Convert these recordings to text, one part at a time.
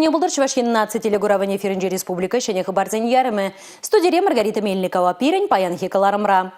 не был Чувашин нации телегураване Ференджи Республика, Шенех Барзен Ярме, студия Маргарита Мельникова, Пирень, Паян Хикаларамра.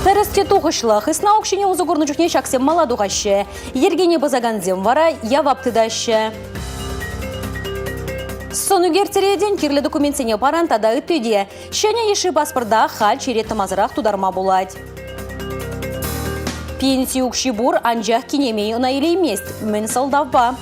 Тәрісте тоғышлық, існа оқшыне ұзығырны жүхне шақсем маладуғашы, ергене базаганзем вара яваптыдашы. Сонугер тереден кирлі документсене парантада үттеде, шәне еші паспорда хал черетті мазырақ тударма болады. Пенсию ұқшибур анжақ кенемей ұнайлы емес, мін салдавба.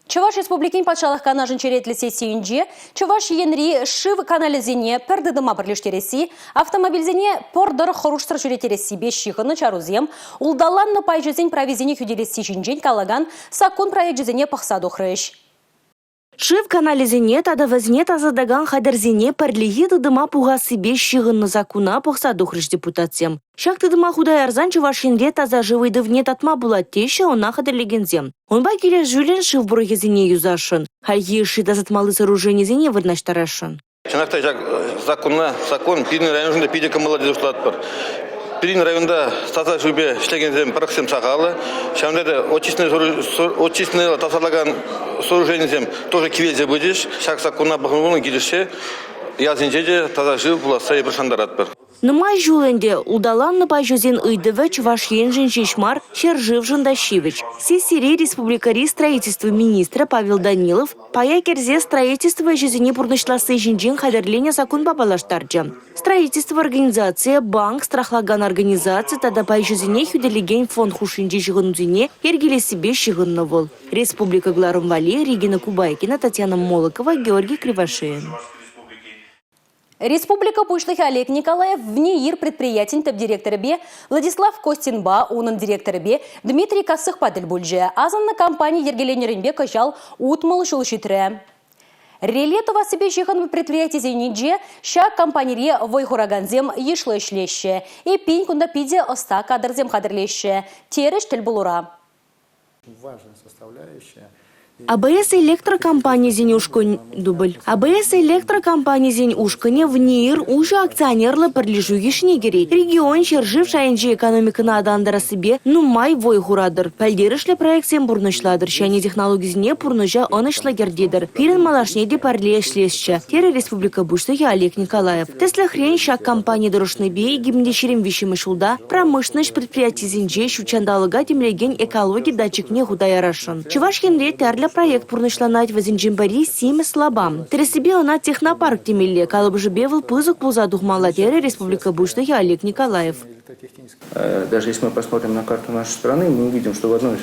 Чуваш республикин патшалық канажын черетлі сесейінже, Чуваш енри шыв каналізене пірдідіма бірлештересі, автомобильзене пордыр құруштыр жүретересі беш шиғыны чарузем, ұлдаланны пайжызен провизене хүделесі жінжен калаган сакун проект жызене пақсаду қырыш. Шыв канализене тада вазне тазадаган хадерзене пірлігі дыдыма пуғасы беш шиғынны закуна пақсаду қырыш депутациям. Шак дыдыма худай арзан Чувашинде таза живыйды вне татма булат теші она хадерлегензем. Он ба келе жүлен шыв бұрығезене юзашын. Хальги ши тазатмалы сооруженезене вырнаштарашын. Чынақтай закон пирин районында пидека молодец ұшлат бар. Пирин районда таза жүбе ішлегензем пырықсем сағалы. Шамдады очистный тазалаган сооруженезем тоже кивелзе будеш. Шак закона бұғын келеші язынжеде таза жив бұласа ебіршандарат бар. Нымай жуленде удаланны пайжозен ыйдывы Чуваш енжин шешмар Шержив Дащивич. Сесири республикари строительства министра Павел Данилов пая керзе строительство жезене пурнышласы жинжин хадерлене закон бабалаштарджа. Строительство организация, банк, страхлаган организация тада пайжозене хюделеген фонд хушинджи жигынузене ергеле себе шигынны вол. Республика Гларумвали, Регина Кубайкина, Татьяна Молокова, Георгий Кривошеин. Республика Пушлых Олег Николаев в НИИР предприятий топ-директора Б Владислав Костинба, унын директора Б Дмитрий Кассых-Падель Бульже, азанна компания Ергеленеринбе качал утмал шулшитре. Релетова себе жихан предприятий зенидже, ша компании войхураганзем ешло шлеще, и пень кунда пиде оста кадрзем кадрлеще, тереш тельбулура. Важная составляющая. АБС электрокомпания зень ушкон дубль. АБС электрокомпания зень ушконе в НИИР уже акционерлы подлежу ешнигери. Регион Шержив шайнджи экономика на адандара себе нумай вой хурадыр. Пальдерышле проектсем бурнышладыр. Шайне технологии зне пурнужа онышлагердидыр. Пирен малашнеде парле шлесче. Тері Республика Буштыхи Олег Николаев. Тесла хрень шак компании дорожный бей гимнешерем вишимы шулда промышленность предприятий зенже шучандалыга темлеген экологии датчик не худаярошын. Чуваш хенре тәрлі проект пурнышланать в Зинджимбари симе слабам. Тересибе она технопарк темелле, калыбжы бевыл пызык пулзадух малатері Республика Буштыхи Олег Николаев. Даже если мы посмотрим на карту нашей страны, мы увидим, что в одной...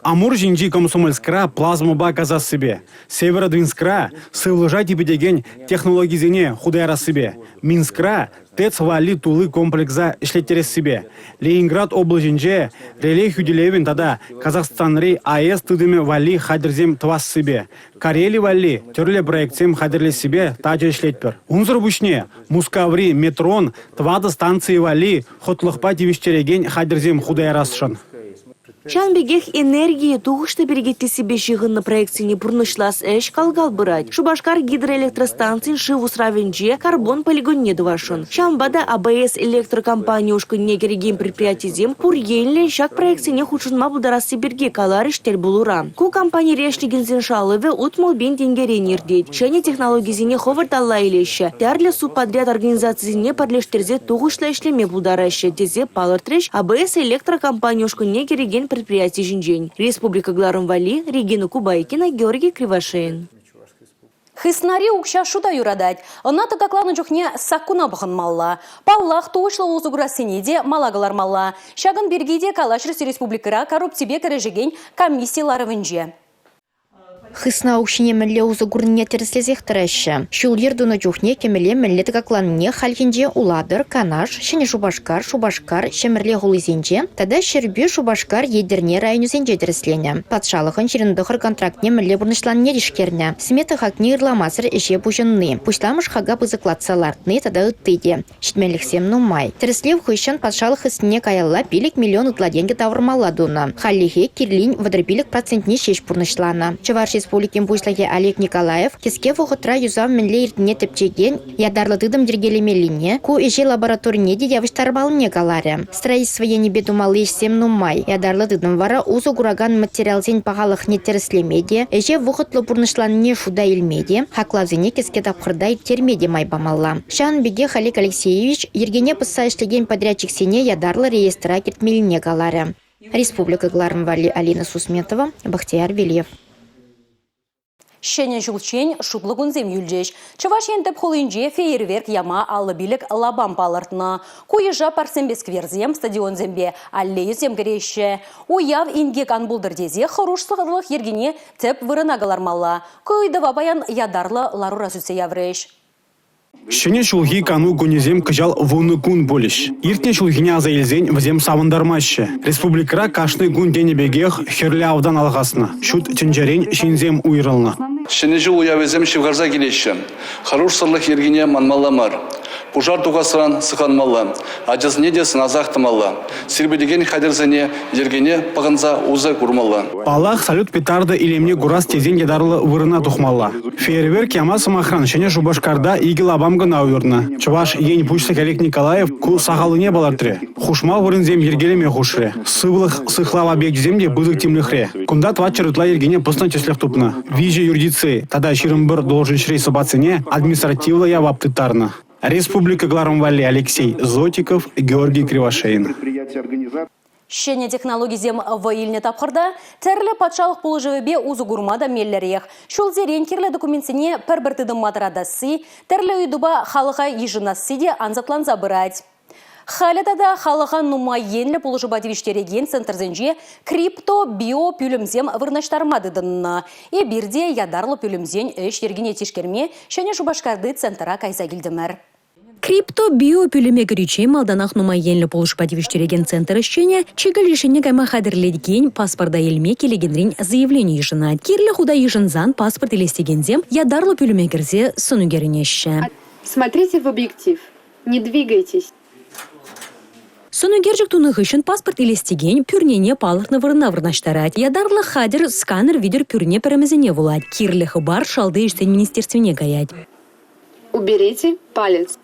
Амур жинджи комсомольскра плазма баказа себе. Северодвинскра сывлыжа типедеген технологии зене худая себе. Минскра тец вали тулы комплекса ишлеттерес себе. Ленинград облажинже релей хюделевин тада Казахстанри АЭС тыдыме вали хадерзем твас себе. Карели вали терле проектсем хадерлес себе тача ишлетпер. Унзыр бушне Мускаври метрон твада станции вали хотлыхпа тивиштереген хадерзем худая расшан. Шанбегех энергии туғышты бергетті себе жиғынны проектсіне бұрнышлас әш қалғал бұрад. Шубашкар гидроэлектростанцин шывус равенже карбон полигон недвашын. Шамбада АБС электрокомпания ушкынне кереген предприятизем пур еллен шак проектсіне худшынма бұдарасы берге калар іштел бұлура. Ку компания рештігінзен шалывы утмал бен тенгерен ердейд. Шәне технологизіне ховырдалла елеші. Тәрлі субподряд организациясіне парлештерзе туғышла ішлеме бұдарашы. Тезе палыртреш АБС электрокомпания ушкынне кереген предприятий жинжень. Республика Гларумвали, Регина Кубайкина, Георгий Кривошеин. Хиснари укша шуда юрадать. Она такланы жухне сакуна бахын малла. Паллах тоушла узугра сенеде малагалар малла. Шаган бергеде калашрыс республикара коррупцибе кережеген комиссиялары венже. Хысна укшине мілле узы гурне терслезех тірәші. Шул ердуны жухне кемеле мілле тігакланне халхинже уладыр, канаш, шене шубашкар, шемірле ғулызенже, тада шербе шубашкар едерне районузенже терслене. Патшалығын шеріндіғыр контрактне мілле бұрнышланне решкерне. Смета хакне ирламазыр эше бұжынны. Пуштамыш хага бызықлатсалартны тада үттейде. Шетмеліксем нумай. Терслев хыщан патшалық хысне каялла пилік миллион утладенге тавырмаладуна. Халлихе кирлин вадрпилік процентне шеш бұрнышлана. Чаварши Республикин пушлаге Олег Николаев кеске вохотра юзам менле иртне тепчеген ядарлы тыдым дергелемелине ку эже лабораторине де явыштар балыне галаре. Строительство ебе думалы ешсем нумай. Ядарлы тыдым вара узу гураган материалзен пағалық неттереслемеде, эже вохотлы бурнышланне шуда илмеде, хаклазыне кеске тапқырдай термеде майбамалла. Шан беге Халик Алексеевич ергене пыса иштеген подрядчик сене ядарлы реестра кертмелине галаре. Республика Глармвали Алина Сусметова, Бахтияр Вильев. Шене жылчен шутлыгун зем юльжеш. Чавашен теп холинже фейерверк яма аллы билік лабам палыртна. Куежа парсембе скверзем стадион зембе аллею земгереше. Уяв ингек анбулдырдезе хорош сығырлық ергене теп вырынагалармалла. Күйдава баян ядарлы ларура сүтсе явреш. Шене шулги кану гунезем кыжал вуны кун болиш. Иртне шулгине аза елзен взем савындармаще. Республикара кашны гун денебегех херлі аудан алғасына. Шут тенджерен шинзем уйрылна. Шене жыл уявезем шивгарза келеші. Харуш сырлық ергене манмаламар. Пужар туғасыран сықанмалы. Ажызне де сыназақтымалы. Сирбедеген хадерзене ергене пағынза уза курмалы. Аллах салют петарды илемне гурас тезен едарлы вырына тухмалла. Фейерверк яма самахран шене шубашкарда игіл абам гына уйрна. Чуваш ен пучсак Олег Николаев ку сахалыне балартре. Хушмал вырынзем ергелеме хушре. Сывлых сыхлава бекземде бузык темлыхре. Кунда твачыр ытла ергене постан чеслех тупна. Виже юрдицы, тада ширымбыр должен шрей собацыне административла явап тытарна. Республика Глармвали Алексей Зотиков, Георгий Кривошеин. Шене технологий зем ваилне тапқырда, тәрлі патшалық полыжывебе узу гурмада меллерех. Шул зерен керлі документсіне пәрбіртідің матырадасы, тәрлі үйдуба халыға ежінасы де анзатлан забырать. Халетада халыға нумай енлі полыжыба девиштереген центрзенже крипто био пүлімзем вырнаштармадыдынна. И бірде ядарлы пүлімзен үш ергене тешкерме, шене шубашкарды центра кайза келдімір. Крипто био пүлеме грючей малданах нумай енлі полышпа девиштереген центр ишчене чега лишене кайма хадырледген паспорда елме келегенрин заявление ешына. Кирлі худа ешінзан паспорт елестегензем ядарлы пүлеме кірзе сунугерінеші. Смотрите в объектив, не двигайтесь. Сонугержик туных үшін паспорт елестеген пүрнене палырны вырына вырнаштарать. Ядарлы хадер сканер видер пүрне пәрімізіне вулать. Кирлі бар шалды іштен министерствене гаять. Уберите палец.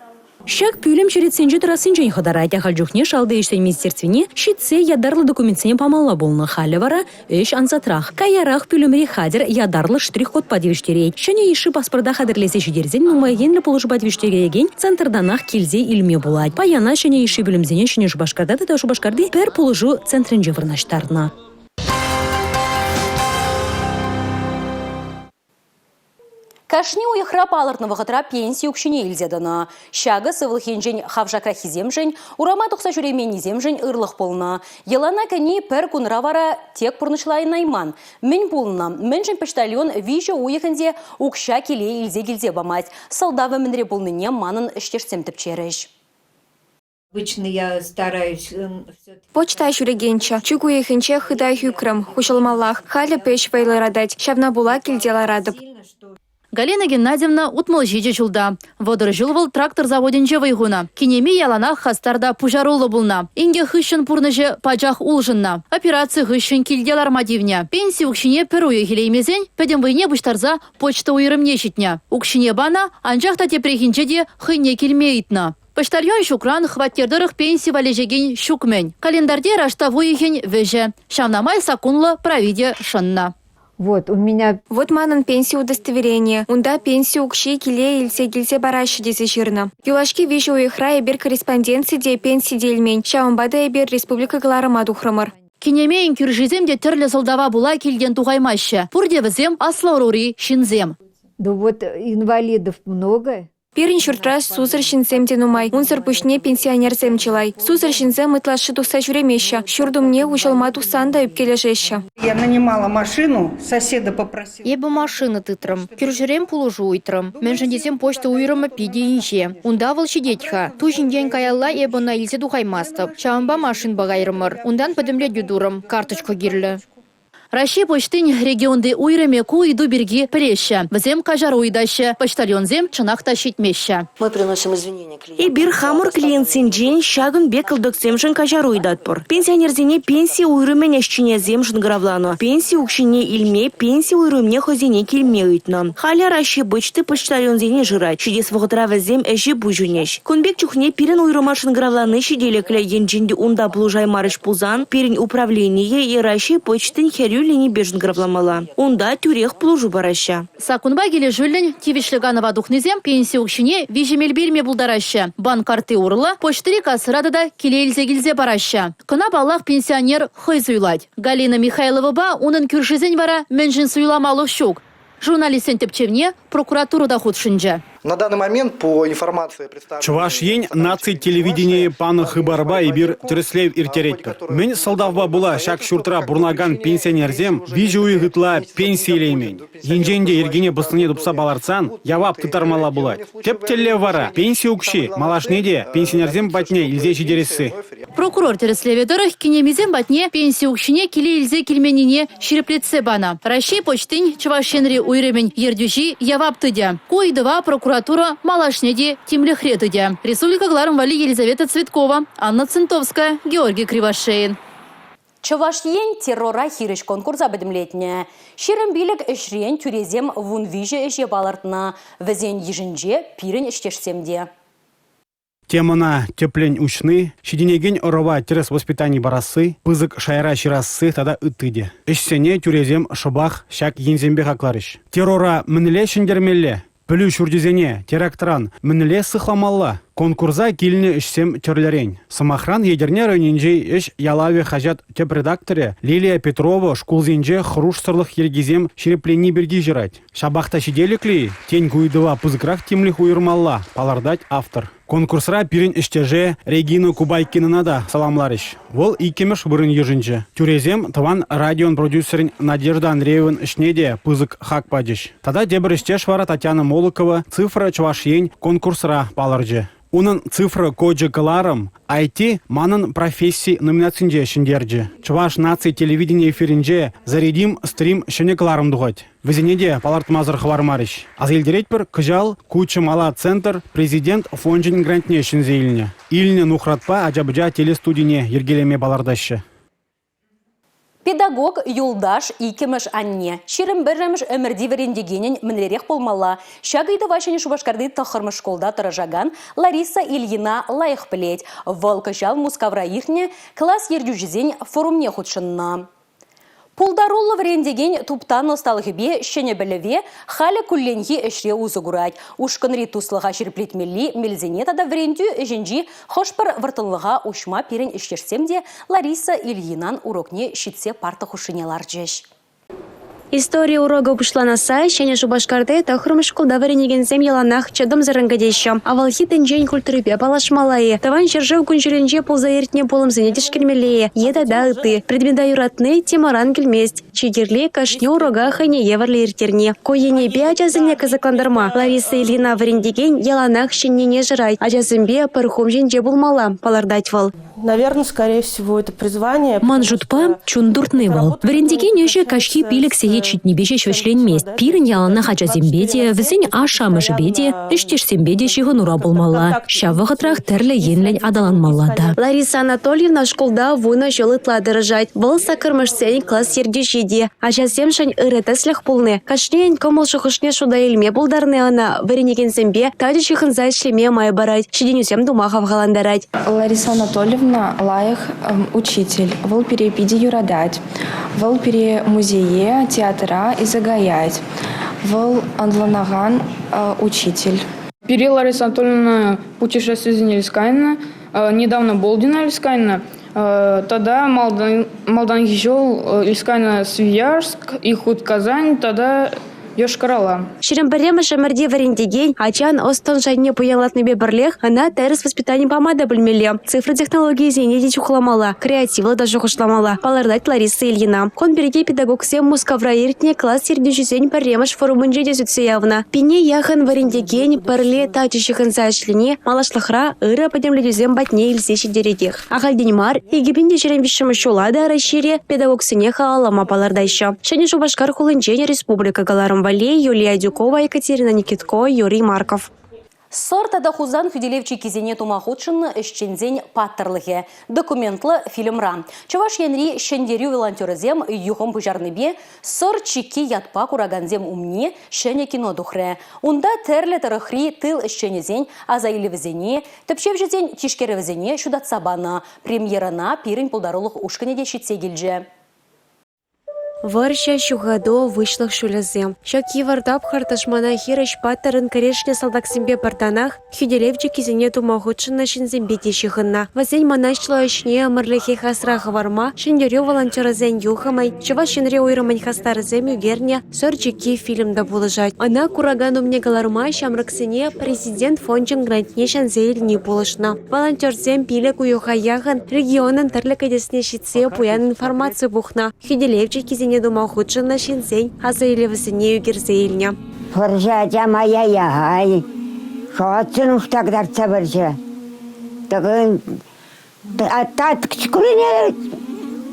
Шак пүлем шеретсенже тұрасынжен ходарать. Ахалжухне шалды іштен министерствене шитсе ядарлы документсене памалла болны халі вара үш ансатрах. Каярах пүлемре хадер ядарлы штрих-код падевиштерей. Шане еші паспорда хадерлесе шидерзен нумайенлі полыжы падевиштереген центрданах келзе илме булать. Паяна шане еші пүлемзене шане шубашкарда да шубашкарды пер полыжу центренже вырнаштарна. Кашни уйхра палыртны вағытра пенсия үкшіне илзедіна. Шағы сывылхенжен хавжакрахиземжен, урама тұқса жүременіземжен ырлық болна. Елана кәне пір күнра вара тек пұрнышлайын найман. Мен болна, менжен почтальон виже уйхынде ұқша келе илзе-келзе бамать. Салдавы мінре болныне манын іштерсем тіпчеріш. Обычно я стараюсь... Почта жүрегенче, чугу ехенче хыдай хүкрым, хушылмаллах, халі пеш вайларадать, шавна була келдела радып. Галина Геннадьевна утмал жиже жулда. Водыр жылвал трактор заводинче вайгуна. Кинеме яланах хастарда пужарулы булна. Инге хыщын пурныже пачах улжынна. Операция хыщын килделар мадивня. Пенсия укшине перуе хилеймезен, педем войне буштарза почта уйрымне щитня. Укшине бана, анжахта тепрехинче де хыйне келмейтна. Почтальон шукран хваттердырых пенсии валежеген шукмен. Календарде раштавуйхен веже. Шавнамай сакунлы провиде шынна. Вот, у меня... Вот манын пенсия удостоверение. Унда пенсия укши келе илсе барашы десе жирна. Юлашки вижу уйхра ебер корреспонденции де пенсии дельмень. Шаумбада ебер республика Гларама духрамыр. Кинемейн кюржиземде тірлі солдава була келден туғаймаще. Пурдевізем аслаурури шинзем. Да вот инвалидов много. Перин шуртрас сузыр шинзем денумай. Унзыр пушне пенсионерзем чылай. Сузыр шинзем ытлашы тухса жүремеща. Шурду мне ушалма тухсан да үпкележеща. Я нанимала машину, соседа попросил. Ебі машина тытрым. Кюржерем пулужу уйтрым. Мен жындесем почта уйрыма пидейінше. Унда вылши детьха. Тужин день каялла ебі на илсе духаймастып. Чаумба машин бағайрымыр. Ундан пөдімле дюдурым. Карточка гирлі. Россия почтын регионды уйреме ку иду берги преща. Взем кажару идаща, почтальон зем чынах тащить меща. Мы приносим извинения клиенту. И бир хамур клиент синджен шагын бекл доксемшин кажару идатпор. Пенсионерзине пенсии уйреме нещине земшин гравлано. Пенсии укшине ильме, пенсии уйреме хозине кильме уйтно. Халя Россия бычты почтальон зене жирать. Чидес вогдрава зем эжи бужунеш. Кунбек чухне пирен уйремашин гравланы шиделекле енджинди унда блужай марыш пузан, пирен управление и Россия почтын херюлини бежн гравламала. Унда тюрех плужу бараща. Сакунба келе жүлін тивишліганова духнезем пенсия укшине вижемел берме булдараща. Банк карты урла, почтыри касырады да келе-илзе бараща. Кына баллах пенсионер хой зуйлать. Галина Михайлова ба унын күршізен бара менжін суйламалық шук. Журналистен тепчевне прокуратурада худшинджа. На данный момент по информации Чуваш ень наций телевидение паны хыбарба и бир тюреслев иртеретпер. Мен солдавба була шак шуртра бурнаган пенсионерзем вижу уйгытла пенсийлеймен. Енженде ергене быстыне дупса баларцан явап тытармала була. Теп телле вара пенсия укши малашнеде пенсионерзем батне илзе чидересі. Прокурор тереслеведерых кинемизем батне пенсия укшине келе илзе кельменине ширеплетсе бана. Россия почтын чувашенри уйремен ердюжи явап тыдя. Куйдыва прокуратура малашнеде тимлехретыдя. Республика Гларом Вали Елизавета Цветкова, Анна Центовская, Георгий Кривошеин. Чавашьен террора хириш конкурса бедемлетне. Ширен билек эшрен тюрезем вунвиже эше балартна. Везен ежинже пирен эштешсемде. Темана теплень учны, щединеген орова терес воспитаний барасы, пызык шайра ширасы тада ытыде. Эшсене тюрезем шыбах шак ензембе хакларыш. Террора мініле шендермелле. Пүлі шурдезене терактран мініле сыхламалла. Конкурса киліне ішсем терлерень. Самахран едерне районенже еш ялаве хажат теп редакторе Лилия Петрова шкулзенже хрушсырлых ергезем шереплени берги жирать. Шабахта шиделекли тень куйдыва пызыкрах темлих уйырмалла, палардать автор. Конкурсра пирен іштеже Регина Кубайкинына саламларыш. Вол икемеш бұрын ежінже. Тюрезем таван радион продюсерин Надежда Андреевын ішнеде пызык хак падыш. Тада дебір іштеш вара Татьяна Молокова цифра чувашьен конкурсра паларджи. Унын цифра коджи каларым, IT манын профессии номинацинде шендерджи. Чуваш наций телевидение эфиринже зарядим стрим шене каларым дугать. Везенеде палартмазыр хвармарыш. Азелдеретпер кыжал кучы мала центр президент фонжин грантне шензейліне. Иліне нухратпа аджабыджа телестудине ергелеме балардашы. Педагог юлдаш икемеш анне. Ширым біріміш өмірді верендегенен мінлерек болмалла. Шагайды вашыны шубашкарды тахырмыш школда тұражаган Лариса Ильина лайық білет. Волка жал мускавра ихне класс ердюжізен форумне худшынна. Пулдарулы врендеген туптан осталығыбе шене біліве халі күлленгі әшре ұзығырать. Ушқынри туслыға шерплетмелі мелзене тада врендю әженжі хошпар вартынлыға ұшма перен іштешсемде Лариса Ильинан урокне шитсе парты хушынелар жеш. История урога пушланаса, шене шубашкарды тахрым школда варенегенсем яланах чадым зарангадеща. Авалхи тенжень культурыбе палашмалайы. Таван шержев күншеренже ползаертне полым занятиш кельмелее. Еда да ыты. Предмеда юратны темаран кельмест. Чигерли кашне урога хайне еварли иртерне. Коене бе ажазыне казакландарма. Лариса Ильина варенеген яланах шенне не жрать. Ажазымбе пархом женже булмала. Палардать вал. Наверное, скорее всего, это призвание. Манжутпа чундуртный вал. Варендеген еще кашки пилек сие чуть не бежишь член мест. Пирен ялана хача зембеде, весень аша мажебеде, иштеш зембеде шигонура болмала. Шавахатрах терле енлень адалан малада. Лариса Анатольевна школда вуна жолытла дырыжать. Был сакырмышсень класс ердешеде. Ача земшань ырытаслях полны. Кашнень комыл шухышне шуда илме булдарны ана. Варенеген зембе тады шихынзай шлеме май барать. Шиденюсем думахав галандарать. Лариса Анатольевна лаях учитель. Вол перепиди юрадать. Вол пере музее, театра и загаять. Вол андланаган учитель. Пере Лариса Анатольевна путешествие Зенельскайна. Недавно Болдина Ильскайна. Тогда Малдан Гижол Ильскайна Свияжск и Худ Казань. Тогда Йошкар-Ола. Шерембарема шамарде варендеген, ачан остан жайне пуянлатны беберлех, она терс воспитанием помада бельмеле. Цифры технологии зенеди чухламала, креативла даже хушламала. Палардать Лариса Ильина. Кон береги педагог сем мускавраиртне класс сердючесень паремаш форумынже десутся явно. Пине яхан варендеген, парле тачащихын зашлине, малашлахра, ыра подемледюзем батне ильсещи дередех. Ахальденмар, египинде черембишема шулада расшире, педагог сенеха алама палардайща. Шани Шубашкар хулынчене республика Галарам Валей, Юлия Дюкова, Екатерина Никитко, Юрий Марков. Сорта да хузан фюделевчи кизене тумахутшин щензень паттерлыхе. Документлы фильмра. Чаваш янри щендерю волонтерзем юхом пужарныбе сор чики ятпа кураганзем умне щене кино духре. Унда терле тарахри тыл щенезень азайлевзене, топчевжезень тишкеревзене шудат сабана. Премьерана пирин пулдарулых ушканеде щитсегильже. Варща щугадо вышлых шулязем. Шаки вардап харташмана хираш паттарын корешне салдаксембе партанах, хюделевчи кизене тумахутшына шинзембе тешихынна. Вазень маначло ишне амырлехе хасраха варма, шиндерю волонтеразен юхамай, чава шинре уйрамань хастарзем югерне, сорчики фильмда булыжать. Она курагану мне галарма шамраксене президент фончин грантне шанзейль не булышна. Волонтерзем пилек уюхаяхан, регионын тарлека десне щитсе пуян информацию бухна. Хюделевчи кизене дома худшина шинзень, азаили весенею герзейльня. Форжатя моя ягай, шоцин уж тогда цабаржа. Так, а тат кчкулине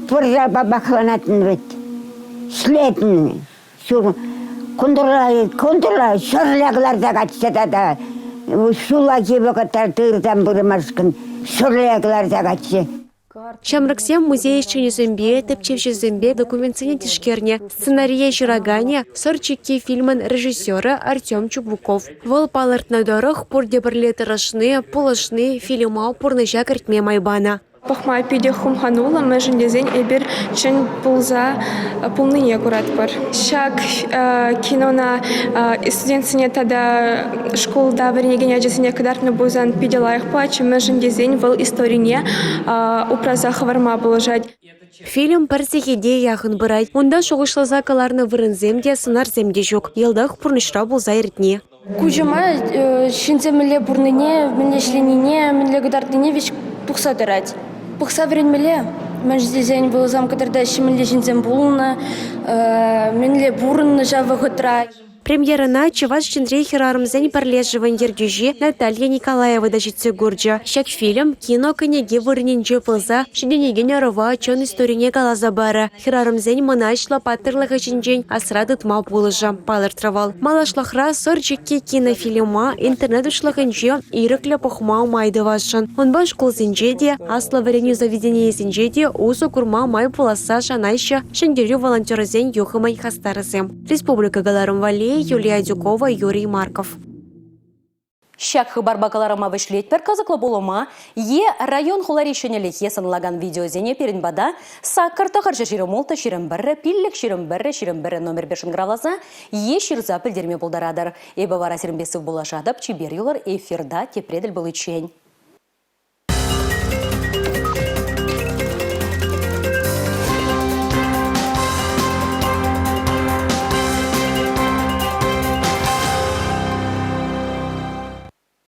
форжа бабахланатын вет. Слепни, кундурлай, шорлягларда качта да. Шулаки бакатар тыртам бурмашкин, шорлягларда качта. Шамраксем музей Ченезембе, Тепчевчезембе, документцине тишкерне, сценария Жирагане, сорчики фильман режиссера Артем Чубуков. Вол паларт на дорог, пурде барлеты рашны, полошны, фильма пурныжа картме майбана. Пахмай пиде хумханула, межен дезень эбир чен пулза пулныне куратпар. Шак кино на студентцине тада школда вернегеня джесене кадарпны бузан пиде лайх плаче, межен дезень вол историне упраза хаварма положать. Фильм парсихиде яхын бырай. Онда шоғышлаза каларны вырынземде, сынарземде жоқ. Елдах пурнышра болза иртне. Кужама шинземеле бурныне, менле шленине, менле гадардыне вещь пухса дырать. Пухса времеле, меж дезень был зам, когда менле шинзем булна, менле бурн жава гутра. Премьерана Чеваш Чендрей Херармзень парлежеван ергюжи Наталья Николаева дажитse гурджа. Шак фильм кино конеге вырненже пылза, шиденегене рова чон историне галаза бара. Херармзень манашла паттырлыха чинжень асрады тма пулыжа, палыртравал. Малашлахра сорчики кинофильма интернет ушлахынче ирыкле похма майды вашын. Он баш кулзенжеде, асла вареню заведение зенжеде, усу курма май пуласа шанайша, шендерю волонтерзень юхымай хастарызем. Республика Галарым Валей, Юлия Дюкова, Юрий Марков. Щак хыбар бакаларыма вышлетпер казаклы болома, район хуларишенелехе санлаган видеозене перенбада, саккарта харжа ширемолта ширембірі, пиллек ширембірі номер 5 гравласа, ширза пілдерме болдарадыр. Эбі вара сирембесі болашадып, чибер юлар эфирда тепредель был ичень.